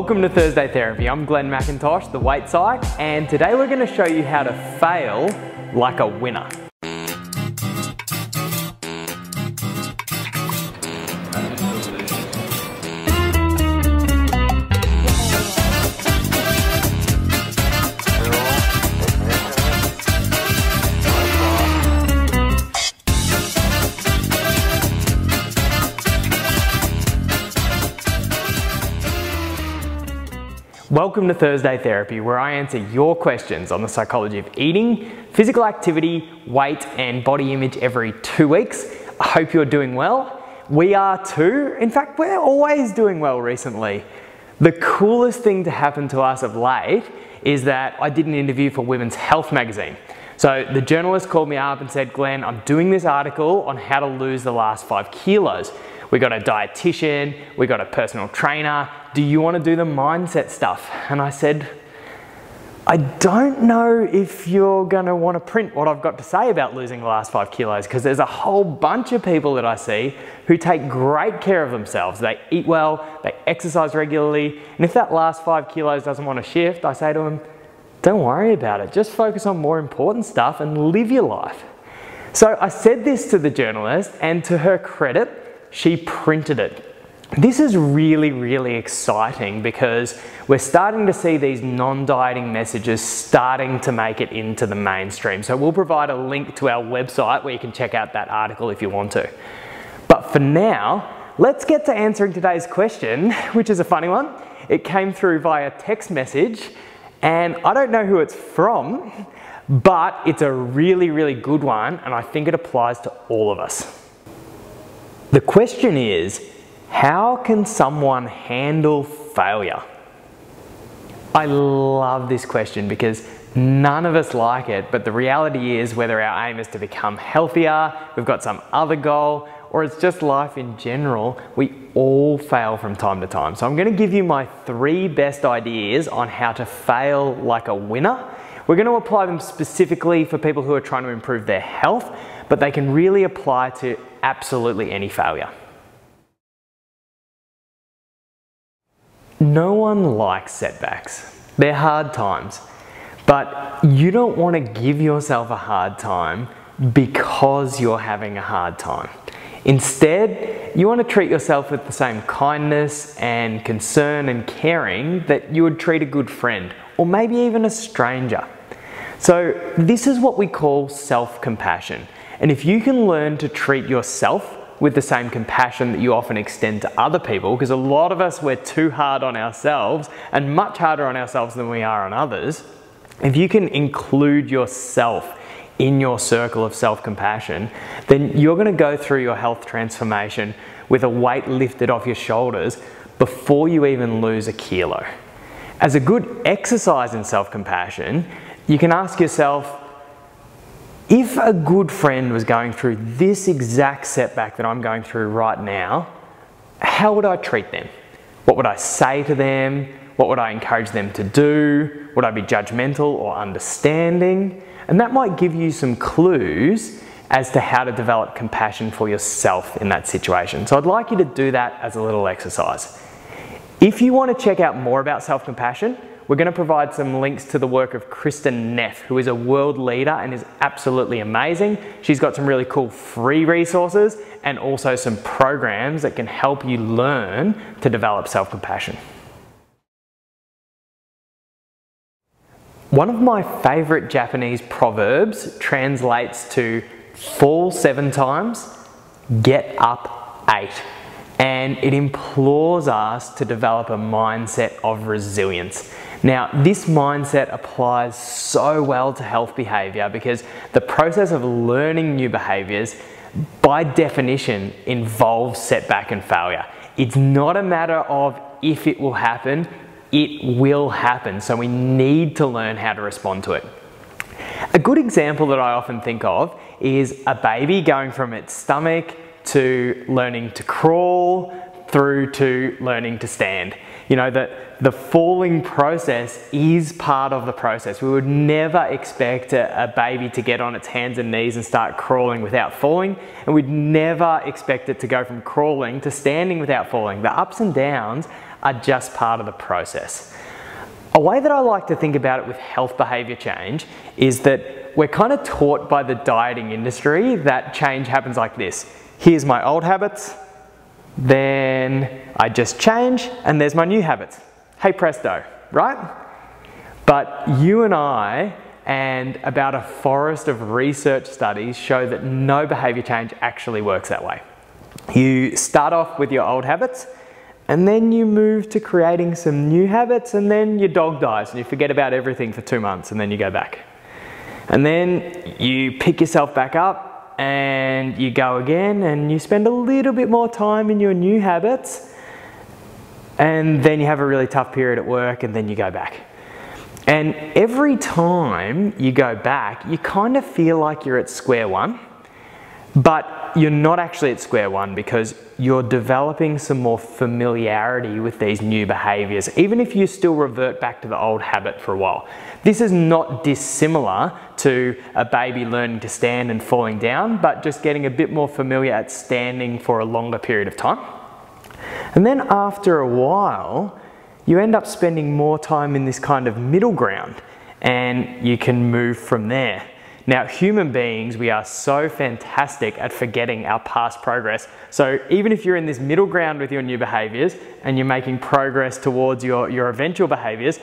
Welcome to Thursday Therapy. I'm Glenn Mackintosh, the weight psych, and today we're going to show you how to fail like a winner. Welcome to Thursday Therapy, where I answer your questions on the psychology of eating, physical activity, weight, and body image every 2 weeks. I hope you're doing well. We are too. In fact, we're always doing well recently. The coolest thing to happen to us of late is that I did an interview for Women's Health magazine. So the journalist called me up and said, Glenn, I'm doing this article on how to lose the last 5 kilos. We got a dietitian, we got a personal trainer. Do you want to do the mindset stuff? And I said, I don't know if you're going to want to print what I've got to say about losing the last 5 kilos, because there's a whole bunch of people that I see who take great care of themselves. They eat well, they exercise regularly, and if that last 5 kilos doesn't want to shift, I say to them, don't worry about it. Just focus on more important stuff and live your life. So I said this to the journalist, and to her credit, she printed it. This is really, really exciting because we're starting to see these non-dieting messages starting to make it into the mainstream. So we'll provide a link to our website where you can check out that article if you want to. But for now, let's get to answering today's question, which is a funny one. It came through via text message, and I don't know who it's from, but it's a really, really good one, and I think it applies to all of us. The question is, how can someone handle failure? I love this question because none of us like it, but the reality is whether our aim is to become healthier, we've got some other goal, or it's just life in general, we all fail from time to time. So I'm going to give you my 3 best ideas on how to fail like a winner. We're going to apply them specifically for people who are trying to improve their health, but they can really apply to absolutely any failure. No one likes setbacks. They're hard times, but you don't want to give yourself a hard time because you're having a hard time. Instead, you want to treat yourself with the same kindness and concern and caring that you would treat a good friend or maybe even a stranger. So this is what we call self-compassion. And if you can learn to treat yourself with the same compassion that you often extend to other people, because a lot of us, we're too hard on ourselves and much harder on ourselves than we are on others. If you can include yourself in your circle of self-compassion, then you're going to go through your health transformation with a weight lifted off your shoulders before you even lose a kilo. As a good exercise in self-compassion, you can ask yourself, if a good friend was going through this exact setback that I'm going through right now, how would I treat them? What would I say to them? What would I encourage them to do? Would I be judgmental or understanding? And that might give you some clues as to how to develop compassion for yourself in that situation. So I'd like you to do that as a little exercise. If you want to check out more about self-compassion, we're going to provide some links to the work of Kristin Neff, who is a world leader and is absolutely amazing. She's got some really cool free resources and also some programs that can help you learn to develop self-compassion. One of my favorite Japanese proverbs translates to fall 7 times, get up 8. And it implores us to develop a mindset of resilience. Now, this mindset applies so well to health behavior because the process of learning new behaviors, by definition, involves setback and failure. It's not a matter of if it will happen, it will happen. So we need to learn how to respond to it. A good example that I often think of is a baby going from its stomach to learning to crawl through to learning to stand. You know, the falling process is part of the process. We would never expect a baby to get on its hands and knees and start crawling without falling, and we'd never expect it to go from crawling to standing without falling. The ups and downs are just part of the process. A way that I like to think about it with health behaviour change is that we're kind of taught by the dieting industry that change happens like this. Here's my old habits, then I just change, and there's my new habits. Hey presto, right? But you and I and about a forest of research studies show that no behaviour change actually works that way. You start off with your old habits, and then you move to creating some new habits, and then your dog dies and you forget about everything for 2 months, and then you go back. And then you pick yourself back up and you go again, and you spend a little bit more time in your new habits, and then you have a really tough period at work, and then you go back. And every time you go back, you kind of feel like you're at square one, but you're not actually at square one because you're developing some more familiarity with these new behaviours, even if you still revert back to the old habit for a while. This is not dissimilar to a baby learning to stand and falling down, but just getting a bit more familiar at standing for a longer period of time. And then after a while, you end up spending more time in this kind of middle ground, and you can move from there. Now, human beings, we are so fantastic at forgetting our past progress. So even if you're in this middle ground with your new behaviours and you're making progress towards your eventual behaviours,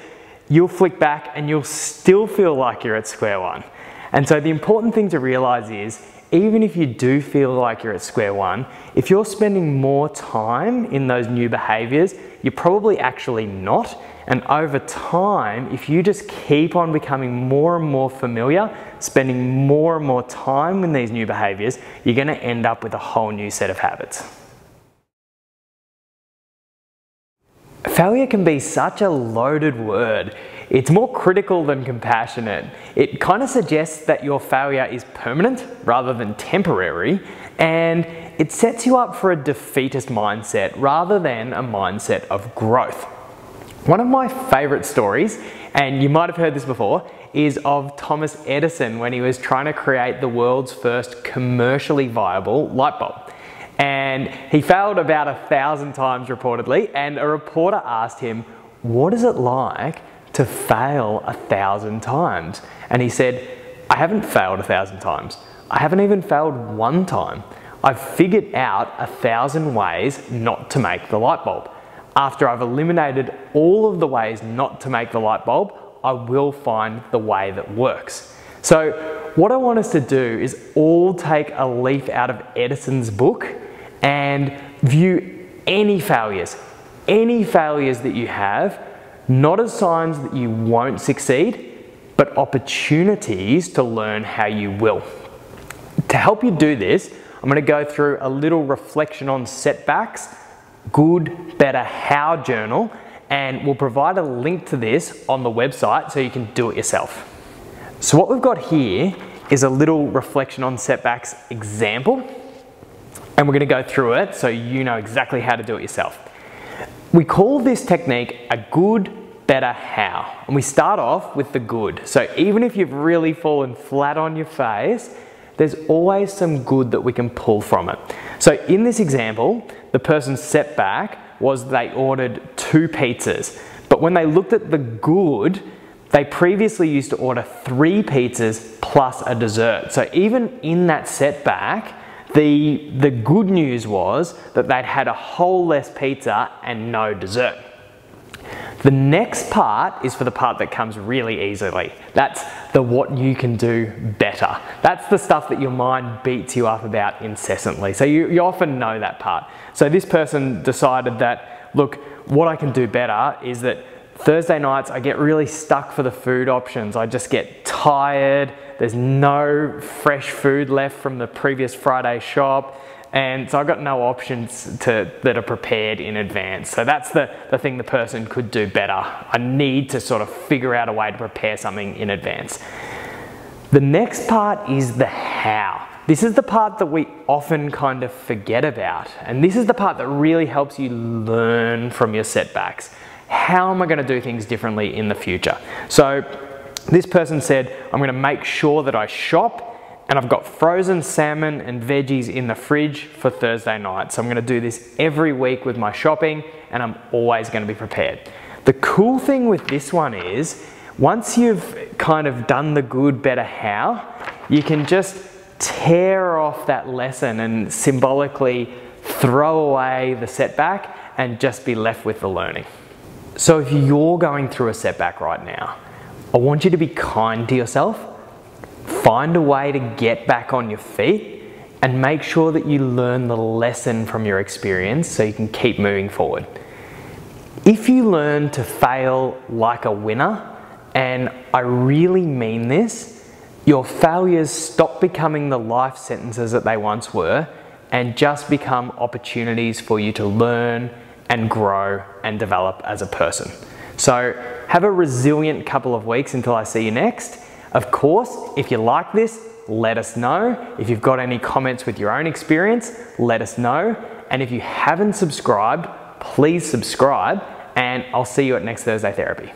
you'll flick back and you'll still feel like you're at square one. And so the important thing to realise is, even if you do feel like you're at square one, if you're spending more time in those new behaviours, you're probably actually not. And over time, if you just keep on becoming more and more familiar, spending more and more time in these new behaviours, you're going to end up with a whole new set of habits. Failure can be such a loaded word. It's more critical than compassionate. It kind of suggests that your failure is permanent rather than temporary, and it sets you up for a defeatist mindset rather than a mindset of growth. One of my favourite stories, and you might have heard this before, is of Thomas Edison when he was trying to create the world's first commercially viable light bulb. And he failed about 1,000 times reportedly, and a reporter asked him, "What is it like to fail 1,000 times?" And he said, "I haven't failed 1,000 times. I haven't even failed one time. I've figured out 1,000 ways not to make the light bulb. After I've eliminated all of the ways not to make the light bulb, I will find the way that works." So what I want us to do is all take a leaf out of Edison's book and view any failures that you have, not as signs that you won't succeed, but opportunities to learn how you will. To help you do this, I'm going to go through a little reflection on setbacks, good, better, how journal, and we'll provide a link to this on the website so you can do it yourself. So what we've got here is a little reflection on setbacks example, and we're going to go through it so you know exactly how to do it yourself. We call this technique a good, better, how, and we start off with the good. So even if you've really fallen flat on your face, there's always some good that we can pull from it. So in this example, the person's setback was they ordered 2 pizzas, but when they looked at the good, they previously used to order 3 pizzas plus a dessert. So even in that setback, the good news was that they'd had a whole less pizza and no dessert. The next part is for the part that comes really easily. That's the what you can do better. That's the stuff that your mind beats you up about incessantly. So you often know that part. So this person decided that, look, what I can do better is that Thursday nights I get really stuck for the food options. I just get tired. There's no fresh food left from the previous Friday shop. And so I've got no options that are prepared in advance. So that's the thing the person could do better. I need to sort of figure out a way to prepare something in advance. The next part is the how. This is the part that we often kind of forget about. And this is the part that really helps you learn from your setbacks. How am I going to do things differently in the future? So this person said, I'm going to make sure that I shop And I've got frozen salmon and veggies in the fridge for Thursday night. So I'm gonna do this every week with my shopping, and I'm always gonna be prepared. The cool thing with this one is, once you've kind of done the good, better how, you can just tear off that lesson and symbolically throw away the setback and just be left with the learning. So if you're going through a setback right now, I want you to be kind to yourself, find a way to get back on your feet, and make sure that you learn the lesson from your experience so you can keep moving forward. If you learn to fail like a winner, and I really mean this, your failures stop becoming the life sentences that they once were and just become opportunities for you to learn and grow and develop as a person. So have a resilient couple of weeks until I see you next. Of course, if you like this, let us know. If you've got any comments with your own experience, let us know. And if you haven't subscribed, please subscribe, and I'll see you at next Thursday Therapy.